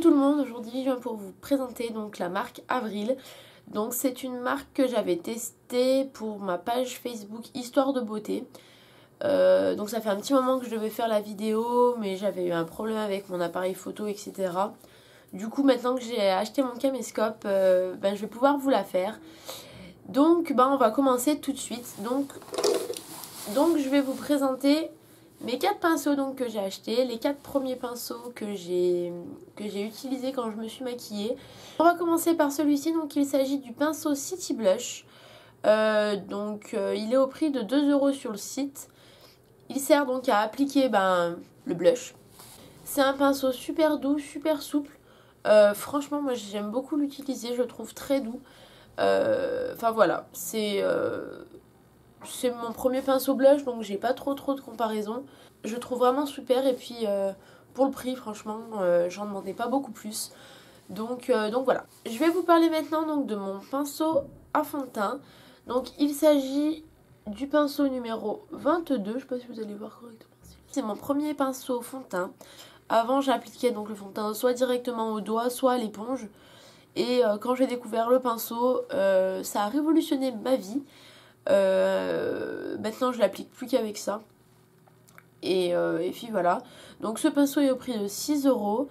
tout le monde, aujourd'hui je viens pour vous présenter donc la marque Avril. Donc c'est une marque que j'avais testée pour ma page Facebook Histoire de beauté. Donc ça fait un petit moment que je devais faire la vidéo, mais j'avais eu un problème avec mon appareil photo, etc. Du coup maintenant que j'ai acheté mon caméscope, je vais pouvoir vous la faire. Donc on va commencer tout de suite. Donc je vais vous présenter mes 4 pinceaux donc, que j'ai achetés, les 4 premiers pinceaux que j'ai utilisés quand je me suis maquillée. On va commencer par celui-ci, donc il s'agit du pinceau City Blush. Il est au prix de 2 € sur le site. Il sert donc à appliquer le blush. C'est un pinceau super doux, super souple. Franchement, moi j'aime beaucoup l'utiliser, je le trouve très doux. Voilà, c'est mon premier pinceau blush, donc j'ai pas trop de comparaison. Je le trouve vraiment super et puis pour le prix, franchement, j'en demandais pas beaucoup plus. Donc voilà. Je vais vous parler maintenant donc, de mon pinceau à fond de teint. Donc il s'agit du pinceau numéro 22, je sais pas si vous allez voir correctement. C'est mon premier pinceau fond de teint. Avant j'appliquais donc le fond de teint soit directement au doigt, soit à l'éponge. Et quand j'ai découvert le pinceau, ça a révolutionné ma vie. Maintenant je l'applique plus qu'avec ça. Et puis voilà. Donc ce pinceau est au prix de 6 €.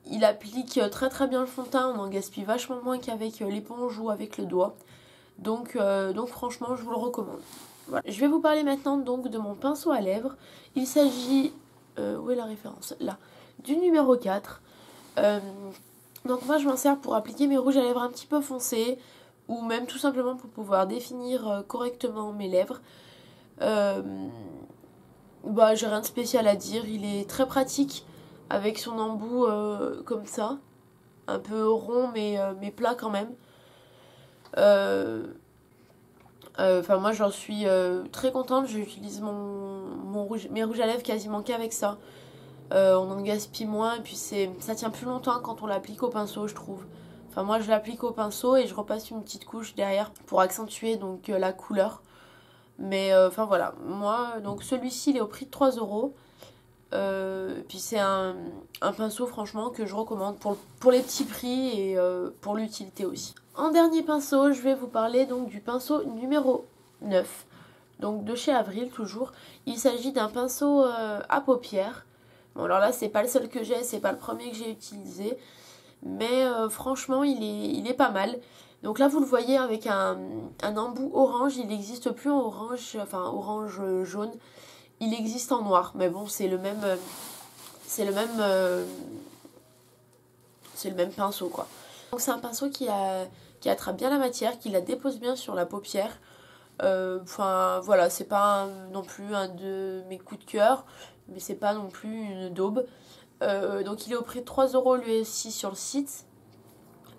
Il applique très bien le fond de teint. On en gaspille vachement moins qu'avec l'éponge ou avec le doigt. Donc franchement je vous le recommande. Voilà. Je vais vous parler maintenant donc de mon pinceau à lèvres. Il s'agit, où est la référence? Là, du numéro 4. Donc moi je m'en sers pour appliquer mes rouges à lèvres un petit peu foncés, ou même tout simplement pour pouvoir définir correctement mes lèvres. J'ai rien de spécial à dire, il est très pratique avec son embout comme ça, un peu rond mais plat quand même. Moi j'en suis très contente, j'utilise mes rouges à lèvres quasiment qu'avec ça. On en gaspille moins et puis ça tient plus longtemps quand on l'applique au pinceau, je trouve. Enfin moi je l'applique au pinceau et je repasse une petite couche derrière pour accentuer donc la couleur. Mais voilà, moi donc celui-ci il est au prix de 3 €. Puis c'est un pinceau franchement que je recommande pour les petits prix et pour l'utilité aussi. En dernier pinceau, je vais vous parler donc du pinceau numéro 9. Donc de chez Avril toujours. Il s'agit d'un pinceau à paupières. Bon alors là c'est pas le seul que j'ai, c'est pas le premier que j'ai utilisé. Mais franchement il est pas mal. Donc là vous le voyez avec un embout orange, il n'existe plus en orange, enfin orange jaune. Il existe en noir, mais bon c'est le même pinceau quoi. Donc c'est un pinceau qui attrape bien la matière, qui la dépose bien sur la paupière. Voilà, c'est pas non plus un de mes coups de cœur, mais c'est pas non plus une daube. Donc il est au prix de 3 € lui aussi sur le site.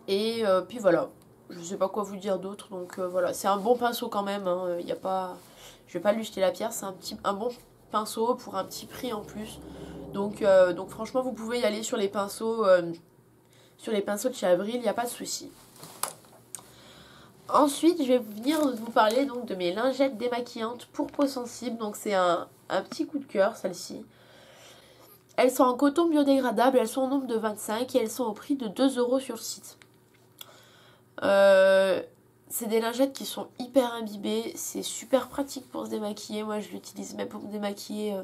Et puis voilà, je sais pas quoi vous dire d'autre. Donc voilà, c'est un bon pinceau quand même. Hein. Je vais pas lui jeter la pierre, c'est un bon pinceau pour un petit prix en plus. Donc franchement, vous pouvez y aller sur les pinceaux de chez Avril, il n'y a pas de souci. Ensuite, je vais venir vous parler donc de mes lingettes démaquillantes pour peau sensible. Donc c'est un petit coup de cœur, celles-ci. Elles sont en coton biodégradable, elles sont au nombre de 25 et elles sont au prix de 2 € sur le site. C'est des lingettes qui sont hyper imbibées, c'est super pratique pour se démaquiller. Moi je l'utilise même pour me démaquiller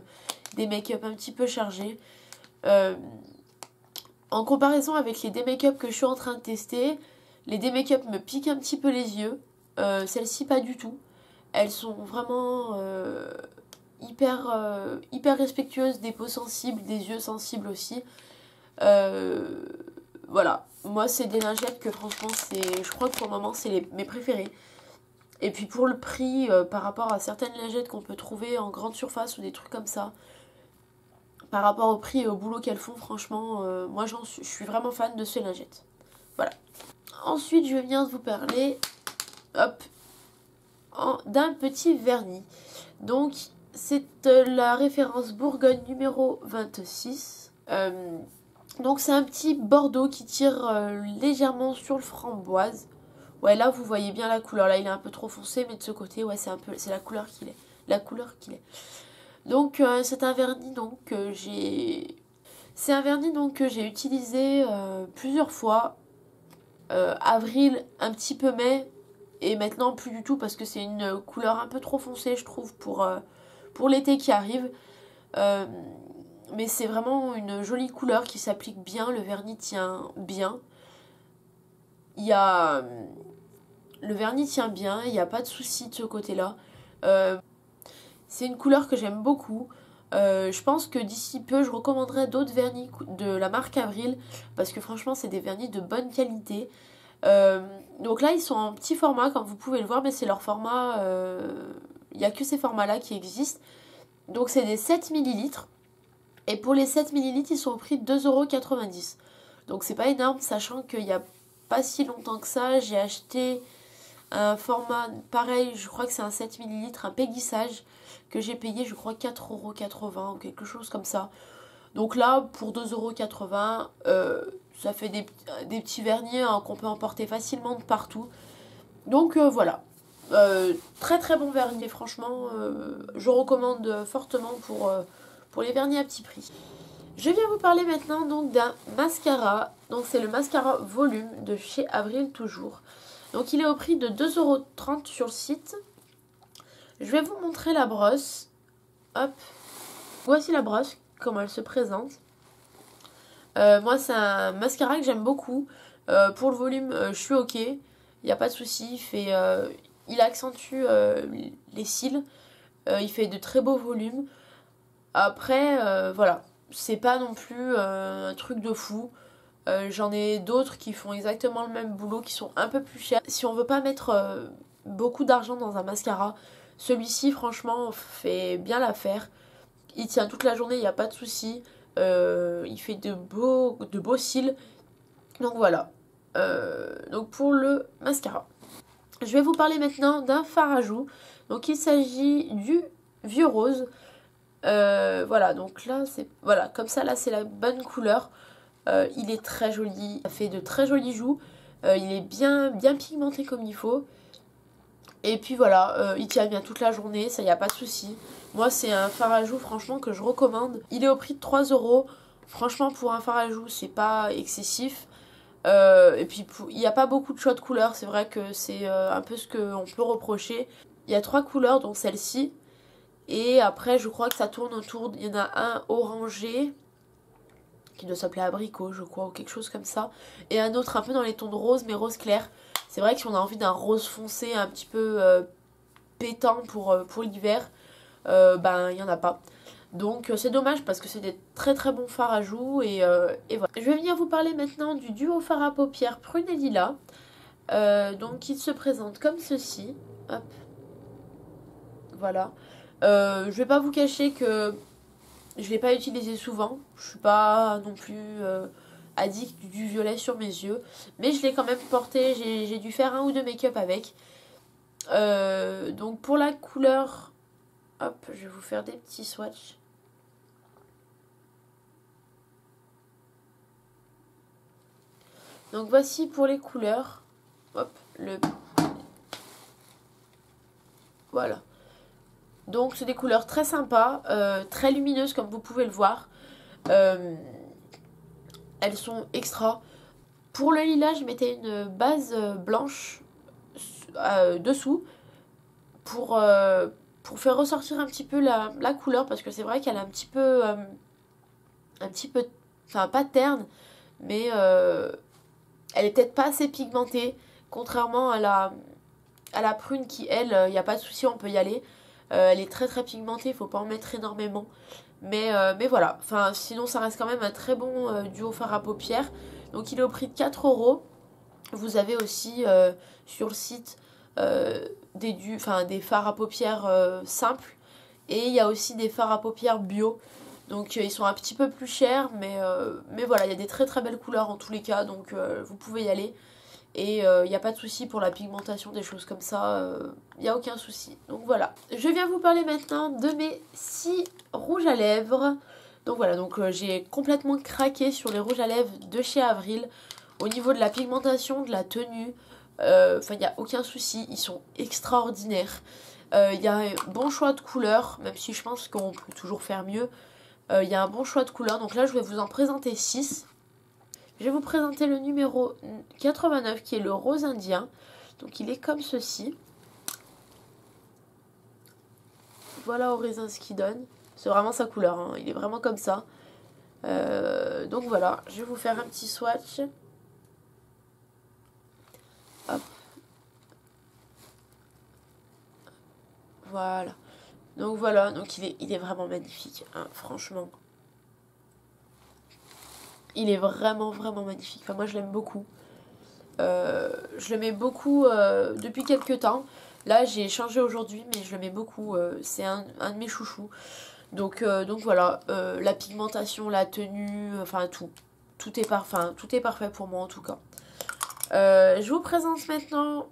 des make-up un petit peu chargés. En comparaison avec les démake-up que je suis en train de tester, les démake-up me piquent un petit peu les yeux. Celles-ci pas du tout. Elles sont vraiment hyper respectueuses des peaux sensibles, des yeux sensibles aussi. Voilà, moi c'est des lingettes que franchement je crois que pour le moment c'est mes préférées. Et puis pour le prix, par rapport à certaines lingettes qu'on peut trouver en grande surface ou des trucs comme ça, par rapport au prix et au boulot qu'elles font, franchement, moi je suis vraiment fan de ces lingettes. Voilà. Ensuite je vais venir vous parler d'un petit vernis. Donc c'est la référence Bourgogne numéro 26. Donc c'est un petit bordeaux qui tire légèrement sur le framboise. Ouais, là vous voyez bien la couleur. Là il est un peu trop foncé, mais de ce côté, ouais, c'est la couleur qu'il est. Donc c'est un vernis donc que j'ai C'est un vernis donc que j'ai utilisé plusieurs fois. Avril, un petit peu mai, et maintenant plus du tout parce que c'est une couleur un peu trop foncée je trouve pour l'été qui arrive. Mais c'est vraiment une jolie couleur qui s'applique bien, le vernis tient bien. Il y a... Le vernis tient bien, il n'y a pas de souci de ce côté-là. C'est une couleur que j'aime beaucoup. Je pense que d'ici peu, je recommanderais d'autres vernis de la marque Avril parce que franchement, c'est des vernis de bonne qualité. Donc là, ils sont en petit format, comme vous pouvez le voir, mais c'est leur format. Il n'y a que ces formats-là qui existent. Donc c'est des 7 millilitres. Et pour les 7 millilitres, ils sont au prix de 2,90 €. Donc c'est pas énorme, sachant qu'il n'y a pas si longtemps que ça, j'ai acheté un format pareil, je crois que c'est un 7 millilitres, un péguissage, que j'ai payé, je crois, 4,80 € ou quelque chose comme ça. Donc là, pour 2,80 €, ça fait des petits vernis hein, qu'on peut emporter facilement de partout. Donc voilà. Très très bon vernis, franchement, je recommande fortement pour les vernis à petit prix. Je viens vous parler maintenant donc d'un mascara. Donc c'est le mascara volume de chez Avril toujours. Donc il est au prix de 2,30 € sur le site. Je vais vous montrer la brosse. Hop. Voici la brosse, comment elle se présente. Moi c'est un mascara que j'aime beaucoup. Pour le volume, je suis ok. Il n'y a pas de souci. Il accentue les cils. Il fait de très beaux volumes. Après, voilà. C'est pas non plus un truc de fou. J'en ai d'autres qui font exactement le même boulot, qui sont un peu plus chers. Si on veut pas mettre beaucoup d'argent dans un mascara, celui-ci franchement fait bien l'affaire. Il tient toute la journée, il n'y a pas de souci. Il fait de beaux cils. Donc voilà. Donc pour le mascara. Je vais vous parler maintenant d'un fard à joues. Donc il s'agit du Vieux Rose. Voilà, donc là, c'est voilà, comme ça, là, c'est la bonne couleur. Il est très joli, ça fait de très jolies joues. Il est bien pigmenté comme il faut. Et puis voilà, il tient bien toute la journée, ça y a pas de souci. Moi, c'est un fard à joues, franchement, que je recommande. Il est au prix de 3 €. Franchement, pour un fard à joues, c'est pas excessif. Et puis, il n'y a pas beaucoup de choix de couleurs. C'est vrai que c'est un peu ce qu'on peut reprocher. Il y a 3 couleurs, donc celle-ci. Et après, je crois que ça tourne autour. Il y en a un orangé, qui doit s'appeler abricot, je crois, ou quelque chose comme ça. Et un autre un peu dans les tons de rose, mais rose clair. C'est vrai que si on a envie d'un rose foncé, un petit peu pétant pour l'hiver, ben, il n'y en a pas. Donc c'est dommage parce que c'est des très très bons fards à joues. Et voilà. Je vais venir vous parler maintenant du duo fard à paupières prune et lilas. Donc il se présente comme ceci. Hop. Voilà. Je vais pas vous cacher que je l'ai pas utilisé souvent. Je suis pas non plus addict du violet sur mes yeux. Mais je l'ai quand même porté. J'ai dû faire un ou deux make-up avec. Donc pour la couleur... Hop, je vais vous faire des petits swatchs. Donc voici pour les couleurs. Hop, voilà. Donc c'est des couleurs très sympas, très lumineuses comme vous pouvez le voir. Elles sont extra. Pour le lilas, je mettais une base blanche dessous pour faire ressortir un petit peu la couleur, parce que c'est vrai qu'elle est un petit peu, enfin pas terne, mais elle est peut-être pas assez pigmentée, contrairement à la prune qui, elle, il n'y a pas de souci, on peut y aller. Elle est très très pigmentée, il faut pas en mettre énormément. Mais voilà, enfin, sinon ça reste quand même un très bon duo fard à paupières. Donc il est au prix de 4 €. Vous avez aussi sur le site des fards à paupières simples. Et il y a aussi des fards à paupières bio. Donc ils sont un petit peu plus chers, mais voilà, il y a des très très belles couleurs en tous les cas. Donc vous pouvez y aller. Et il n'y a pas de souci pour la pigmentation, des choses comme ça, il n'y a aucun souci. Donc voilà. Je viens vous parler maintenant de mes 6 rouges à lèvres. Donc voilà, donc j'ai complètement craqué sur les rouges à lèvres de chez Avril. Au niveau de la pigmentation, de la tenue, enfin il n'y a aucun souci, ils sont extraordinaires. Il y a un bon choix de couleurs, même si je pense qu'on peut toujours faire mieux. Il y a un bon choix de couleurs. Donc là, je vais vous en présenter 6. Je vais vous présenter le numéro 89 qui est le rose indien. Donc il est comme ceci. Voilà au raisin ce qu'il donne. C'est vraiment sa couleur, hein. Il est vraiment comme ça. Donc voilà, je vais vous faire un petit swatch. Hop. Voilà. Donc voilà, donc il est vraiment magnifique, hein, franchement. Il est vraiment magnifique. Enfin, moi je l'aime beaucoup. Je le mets beaucoup depuis quelques temps. Là j'ai changé aujourd'hui, mais je le mets beaucoup. C'est un de mes chouchous. Donc voilà, la pigmentation, la tenue, enfin tout. Tout est parfait pour moi en tout cas. Je vous présente maintenant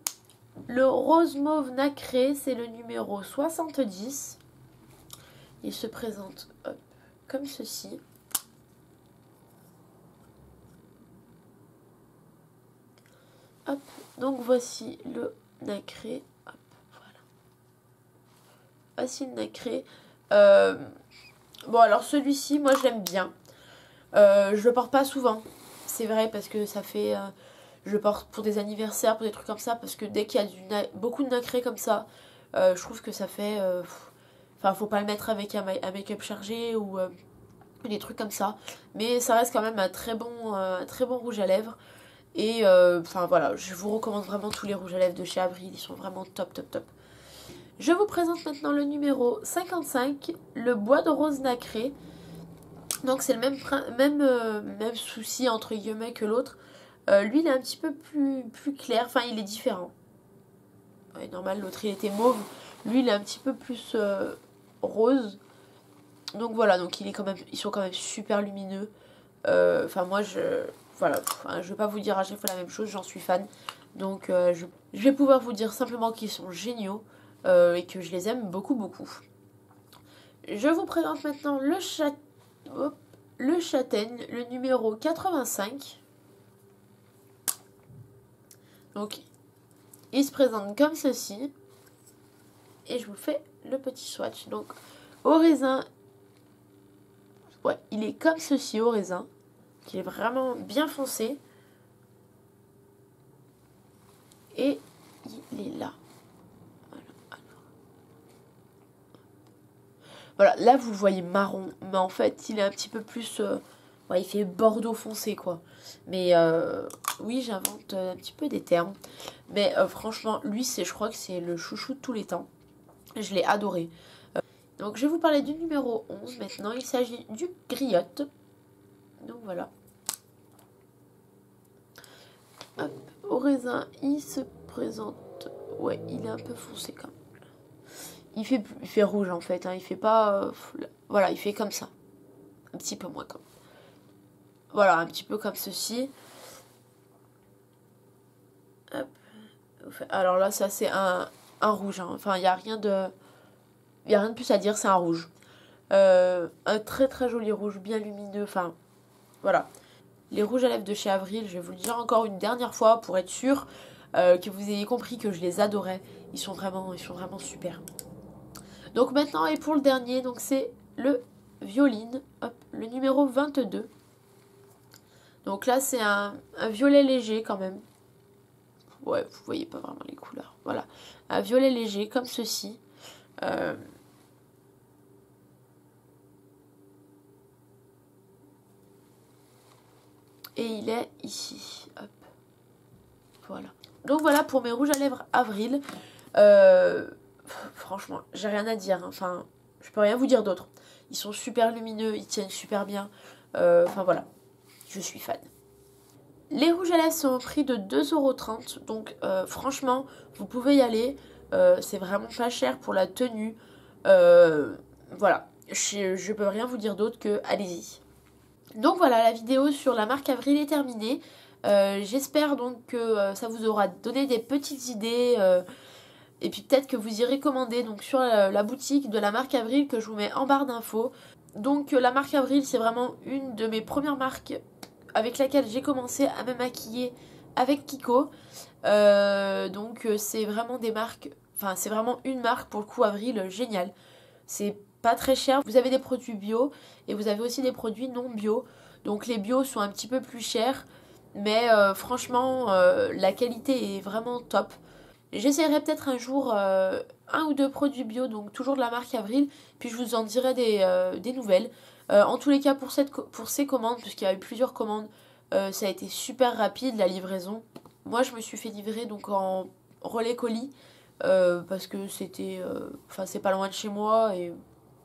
le rose mauve nacré. C'est le numéro 70. Il se présente hop, comme ceci. Hop, donc voici le nacré. Hop, voilà. Voici le nacré. Bon, alors celui-ci, moi je l'aime bien. Je le porte pas souvent. C'est vrai parce que ça fait... je le porte pour des anniversaires, pour des trucs comme ça. Parce que dès qu'il y a beaucoup de nacré comme ça, je trouve que ça fait... Enfin, faut pas le mettre avec un make-up chargé ou des trucs comme ça. Mais ça reste quand même un très bon rouge à lèvres. Et enfin voilà, je vous recommande vraiment tous les rouges à lèvres de chez Avril. Ils sont vraiment top. Je vous présente maintenant le numéro 55, le bois de rose nacré. Donc c'est le même souci entre guillemets que l'autre. Lui il est un petit peu plus clair, enfin il est différent. Ouais, normal, l'autre il était mauve. Lui il est un petit peu plus rose. Donc voilà, donc ils sont quand même super lumineux. Enfin moi voilà, enfin, je vais pas vous dire à chaque fois la même chose, j'en suis fan. Donc je vais pouvoir vous dire simplement qu'ils sont géniaux et que je les aime beaucoup. Je vous présente maintenant le châtaigne, le numéro 85. Donc il se présente comme ceci. Et je vous fais le petit swatch. Donc au raisin, ouais, il est comme ceci au raisin. Qui est vraiment bien foncé. Et il est là. Voilà, là vous le voyez marron. Mais en fait, il est un petit peu plus... ouais, il fait bordeaux foncé, quoi. Mais oui, j'invente un petit peu des termes. Mais franchement, lui, je crois que c'est le chouchou de tous les temps. Je l'ai adoré. Donc, je vais vous parler du numéro 11 maintenant. Il s'agit du griotte. Donc, voilà. Hop, au raisin, il se présente... Ouais, il est un peu foncé quand même. Il fait rouge en fait, hein. Il fait pas... voilà, il fait comme ça. Un petit peu moins comme... Voilà, un petit peu comme ceci. Hop. Alors là, ça c'est un rouge, hein. Enfin, il n'y a rien de... Il n'y a rien de plus à dire, c'est un rouge. Un très joli rouge, bien lumineux. Enfin, voilà. Les rouges à lèvres de chez Avril, je vais vous le dire encore une dernière fois pour être sûr que vous ayez compris que je les adorais. Ils sont vraiment super. Donc maintenant, et pour le dernier, donc c'est le violine, hop, le numéro 22. Donc là, c'est un violet léger quand même. Ouais, vous voyez pas vraiment les couleurs. Voilà, un violet léger comme ceci. Et il est ici. Hop. Voilà. Donc voilà pour mes rouges à lèvres Avril. Franchement, j'ai rien à dire. Enfin, je peux rien vous dire d'autre. Ils sont super lumineux, ils tiennent super bien. Enfin voilà, je suis fan. Les rouges à lèvres sont au prix de 2,30 €. Donc franchement, vous pouvez y aller. C'est vraiment pas cher pour la tenue. Voilà, je peux rien vous dire d'autre que allez-y. Donc voilà, la vidéo sur la marque Avril est terminée. J'espère donc que ça vous aura donné des petites idées et puis peut-être que vous irez commander donc sur la boutique de la marque Avril que je vous mets en barre d'infos. Donc la marque Avril, c'est vraiment une de mes premières marques avec laquelle j'ai commencé à me maquiller avec Kiko. Donc c'est vraiment des marques, enfin c'est vraiment une marque pour le coup Avril géniale. C'est pas très cher. Vous avez des produits bio et vous avez aussi des produits non bio. Donc les bio sont un petit peu plus chers, mais franchement la qualité est vraiment top. J'essaierai peut-être un jour un ou deux produits bio, donc toujours de la marque Avril, puis je vous en dirai des nouvelles. En tous les cas pour ces commandes, puisqu'il y a eu plusieurs commandes, ça a été super rapide la livraison. Moi je me suis fait livrer donc en relais colis parce que c'était c'est pas loin de chez moi et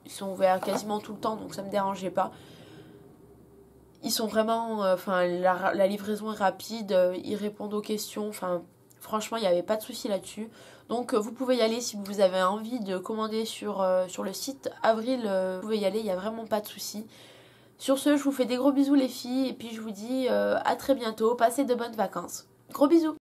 ils sont ouverts quasiment tout le temps, donc ça me dérangeait pas. Ils sont vraiment la livraison est rapide, ils répondent aux questions, franchement il n'y avait pas de souci là-dessus. Donc vous pouvez y aller si vous avez envie de commander sur le site Avril, vous pouvez y aller, il n'y a vraiment pas de souci. Sur ce, je vous fais des gros bisous les filles et puis je vous dis à très bientôt, passez de bonnes vacances. Gros bisous.